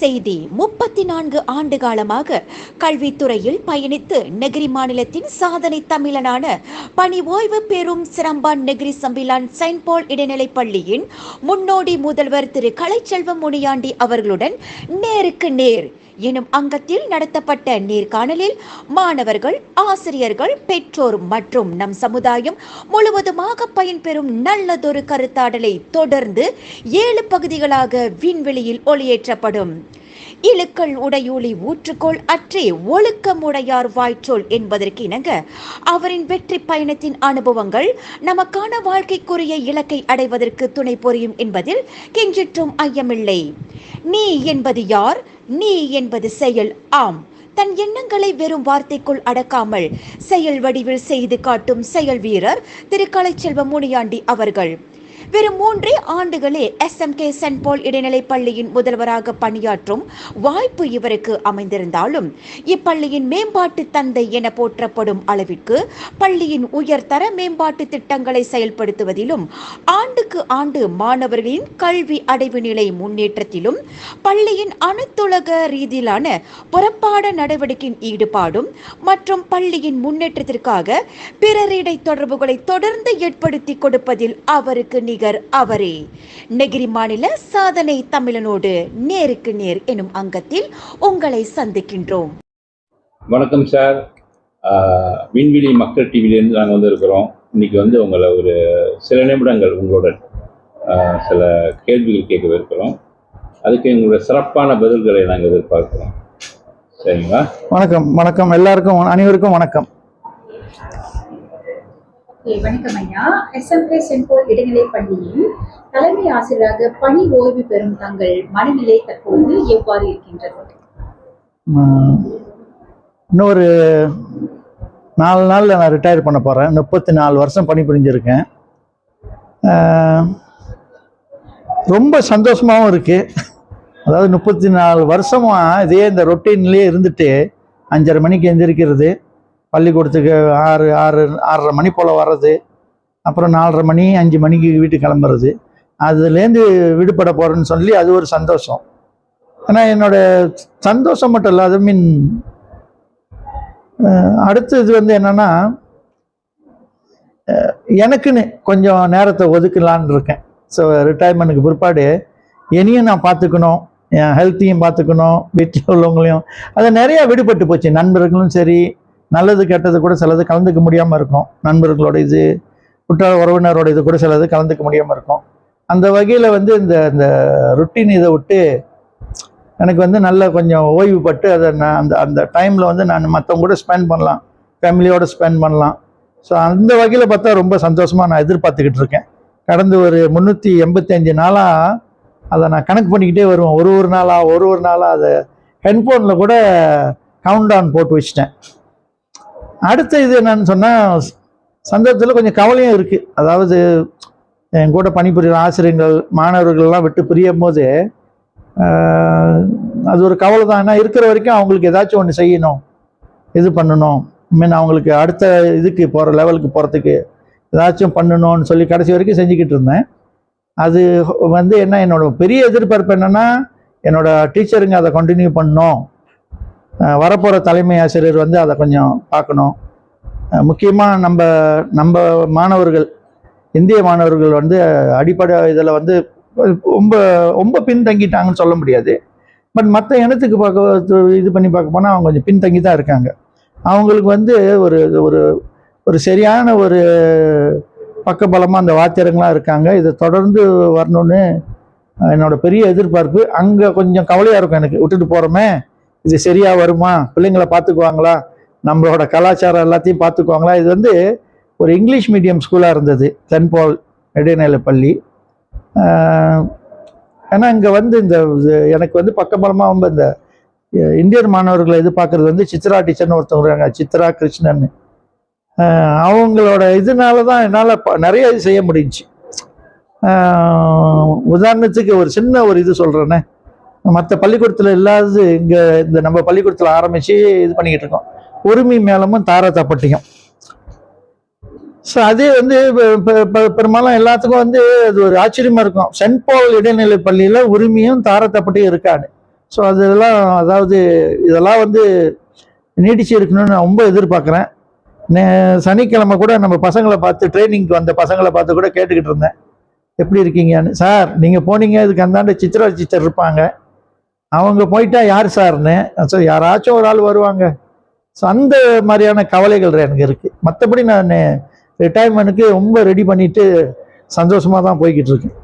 செய்தி. 34 ஆண்டு காலமாக கல்வித்துறையில் பயணித்து நெகிரி மாநிலத்தின் சாதனை தமிழனான பணி ஓய்வு பெறும் சிரம்பான் நெகிரி சம்பிலான் செயின்ட் பால் இடைநிலைப் பள்ளியின் முன்னோடி முதல்வர் திரு கலைச்செல்வம் முனியாண்டி அவர்களுடன் நேருக்கு நேர் எனும் அங்கத்தில் நடத்தப்பட்ட நேர்காணலில் மாணவர்கள், ஆசிரியர்கள், பெற்றோர் மற்றும் நம் சமுதாயம் முழுவதுமாக பயன்பெறும் நல்லதொரு கருத்தாடலை தொடர்ந்து 7 பகுதிகளாக விண்வெளியில் ஒளியேற்றப்படும். இழுக்கல் உடையூழி ஊற்றுக்கோள் அற்றே ஒழுக்கமுடையார் வாய்ச்சொல் என்பதற்கு இணங்க அவரின் வெற்றி பயணத்தின் அனுபவங்கள் நமக்கான வாழ்க்கைக்குரிய இலக்கை அடைவதற்கு துணை புரியும் என்பதில் கிஞ்சிற்றும் ஐயமில்லை. நீ என்பது யார்? நீ என்பது செயல். ஆம், தன் எண்ணங்களை வெறும் வார்த்தைக்குள் அடக்காமல் செயல் வடிவில் செய்து காட்டும் செயல் வீரர் திரு கலைச்செல்வம் முனியாண்டி அவர்கள். வெறும் 3 ஆண்டுகளே SMK செயின்ட் பால் இடைநிலைப் பள்ளியின் முதல்வராக பணியாற்றும் வாய்ப்பு இவருக்கு அமைந்திருந்தாலும் இப்பள்ளியின் மேம்பாட்டு தந்தை என போற்றப்படும் அளவிற்கு பள்ளியின் உயர்தர மேம்பாட்டு திட்டங்களை செயல்படுத்துவதிலும் ஆண்டுக்கு ஆண்டு மாணவர்களின் கல்வி அடைவு நிலை முன்னேற்றத்திலும் பள்ளியின் அனைத்துலக ரீதியிலான புறப்பாட நடவடிக்கையின் ஈடுபாடும் மற்றும் பள்ளியின் முன்னேற்றத்திற்காக பிறரிடை தொடர்புகளை தொடர்ந்து ஏற்படுத்தி கொடுப்பதில் அவருக்கு நிகர் அவரே. நெகிரி மாநில சாதனை தமிழனோடு நேருக்கு நேர் எனும் அங்கத்தில் உங்களை சந்திக்கின்றோம். வணக்கம் சார். விண்வெளி மக்கள் டிவிலேருந்து நாங்கள் வந்திருக்கிறோம். இன்னைக்கு உங்களை ஒரு சில நிமிடங்கள் உங்களோட சில கேள்விகள் கேட்கவிருக்கிறோம். அதுக்கு எங்களுடைய சிறப்பான பதில்களை நாங்கள் எதிர்பார்க்கிறோம். சரிங்களா? வணக்கம். வணக்கம் எல்லாருக்கும், அனைவருக்கும் வணக்கம். வணக்கம் ஐயா. SMK செயின்ட் பால் இடைநிலைப் பள்ளியில் தலைமை ஆசிரியராக பணி ஓய்வு பெறும் தங்கள் மனநிலை தற்போது எவ்வாறு இருக்கின்றது? இன்னொரு 4 நாளில் நான் ரிட்டையர் பண்ண போகிறேன். 34 வருஷம் பணி புரிஞ்சிருக்கேன். ரொம்ப சந்தோஷமாகவும் இருக்குது. அதாவது 34 வருஷமாக இதே இந்த ரொட்டீன்லேயே இருந்துட்டு 5:30 மணிக்கு எந்திரிக்கிறது, பள்ளிக்கூடத்துக்கு 6:30 மணி போல் வர்றது, அப்புறம் 4:30 மணி 5 மணிக்கு வீட்டுக்கு கிளம்புறது, அதுலேருந்து விடுபட போகிறேன்னு சொல்லி அது ஒரு சந்தோஷம். ஆனால் என்னோட சந்தோஷம் மட்டும் இல்லை, அது அடுத்து இது என்னென்னா, எனக்குன்னு கொஞ்சம் நேரத்தை ஒதுக்கலான்னு இருக்கேன். ஸோ ரிட்டையர்மெண்ட்டுக்கு பிற்பாடு என்னையும் நான் பார்த்துக்கணும், என் ஹெல்த்தையும் பார்த்துக்கணும், வீட்டில் உள்ளவங்களையும். அது நிறையா விடுபட்டு போச்சு. நண்பர்களும் சரி, நல்லது கெட்டது கூட சிலது கலந்துக்க முடியாமல் இருக்கும். நண்பர்களோட இது, உற்றார் உறவினரோட இது கூட சிலது கலந்துக்க முடியாமல் இருக்கும். அந்த வகையில் இந்த ருட்டீன் இதை விட்டு எனக்கு நல்ல கொஞ்சம் ஓய்வு பட்டு அதை நான் அந்த டைமில் நான் மற்றவங்க கூட ஸ்பெண்ட் பண்ணலாம், ஃபேமிலியோடு ஸ்பெண்ட் பண்ணலாம். ஸோ அந்த வகையில் பார்த்தா ரொம்ப சந்தோஷமாக நான் எதிர்பார்த்துக்கிட்டு இருக்கேன். கடந்து ஒரு 385 நாளாக அதை நான் கணக்கு பண்ணிக்கிட்டே வருவேன். ஒரு நாளாக அதை ஹெட்ஃபோனில் கூட கவுண்ட் டவுன் போட்டு வச்சிட்டேன். அடுத்த இது என்னன்னு சொன்னால், சந்தர்ப்பத்தில் கொஞ்சம் கவலையும் இருக்குது. அதாவது என் கூட பணிபுரிகிற ஆசிரியர்கள், மாணவர்கள்லாம் விட்டு பிரியும் போது அது ஒரு கவலை தான். ஏன்னா இருக்கிற வரைக்கும் அவங்களுக்கு ஏதாச்சும் ஒன்று செய்யணும், இது பண்ணணும், அவங்களுக்கு அடுத்த இதுக்கு போகிற லெவலுக்கு போகிறதுக்கு ஏதாச்சும் பண்ணணும்னு சொல்லி கடைசி வரைக்கும் செஞ்சுக்கிட்டு இருந்தேன். அது என்ன, என்னோட பெரிய எதிர்பார்ப்பு என்னென்னா, என்னோட டீச்சருங்க அதை கண்டினியூ பண்ணணும், வரப்போகிற தலைமை ஆசிரியர் அதை கொஞ்சம் பார்க்கணும். முக்கியமாக நம்ம மாணவர்கள், இந்திய மாணவர்கள் அடிப்படை இதில் ரொம்ப ரொம்ப பின்தங்கிட்டாங்கன்னு சொல்ல முடியாது. பட் மற்ற இனத்துக்கு இது பண்ணி பார்க்க போனால் அவங்க கொஞ்சம் பின்தங்கி தான் இருக்காங்க. அவங்களுக்கு ஒரு ஒரு ஒரு சரியான ஒரு பக்கபலமாக அந்த வாத்தியாரங்களாம் இருக்காங்க. இதை தொடர்ந்து வரணும்னு என்னோட பெரிய எதிர்பார்ப்பு. அங்கே கொஞ்சம் கவலையாக இருக்கும் எனக்கு, விட்டுட்டு போகிறோமே, இது சரியாக வருமா, பிள்ளைங்களை பார்த்துக்குவாங்களா, நம்மளோட கலாச்சாரம் எல்லாத்தையும் பார்த்துக்குவாங்களா. இது ஒரு இங்கிலீஷ் மீடியம் ஸ்கூலாக இருந்தது, செயின்ட் பால் இடைநிலை பள்ளி. ஏன்னா இங்கே இந்த எனக்கு பக்கபலமாக இந்த இந்தியன் மாணவர்களை எதிர்பார்க்கறது சித்ரா டீச்சர்னு ஒருத்தவங்க இருக்காங்க, சித்ரா கிருஷ்ணன். அவங்களோட இதனால தான் என்னால் நிறைய இது செய்ய முடிஞ்சிச்சு. உதாரணத்துக்கு ஒரு சின்ன ஒரு இது சொல்கிறேன்னே, மற்ற பள்ளிக்கூடத்தில் இல்லாதது இங்கே இந்த நம்ம பள்ளிக்கூடத்தில் ஆரம்பித்து இது பண்ணிக்கிட்டு இருக்கோம். உரிமை மேலமும் தார தப்பட்டியும். ஸோ அதே பெரும்பாலும் எல்லாத்துக்கும் அது ஒரு ஆச்சரியமாக இருக்கும். செயின்ட் பால் இடைநிலை பள்ளியில் உரிமையும் தார தப்பட்டியும் இருக்காது. ஸோ அதெல்லாம் அதாவது இதெல்லாம் வந்து நீடிச்சு இருக்கணும்னு நான் ரொம்ப எதிர்பார்க்குறேன். சனிக்கிழமை கூட நம்ம பசங்களை பார்த்து ட்ரைனிங்க்கு வந்த பசங்களை பார்த்து கூட கேட்டுக்கிட்டு இருந்தேன், எப்படி இருக்கீங்கன்னு. சார் நீங்கள் போனீங்க, இதுக்கு அந்தாண்ட சித்ரா டீச்சர் இருப்பாங்க, அவங்க போயிட்டா யார் சார்னு. ஸோ யாராச்சும் ஒரு ஆள் வருவாங்க. ஸோ அந்த மாதிரியான கவலைகள் எனக்கு இருக்குது. மற்றபடி நான் ரிட்டையர்மெண்ட்டுக்கு ரொம்ப ரெடி பண்ணிட்டு சந்தோஷமாக தான் போய்கிட்டு இருக்கேன்.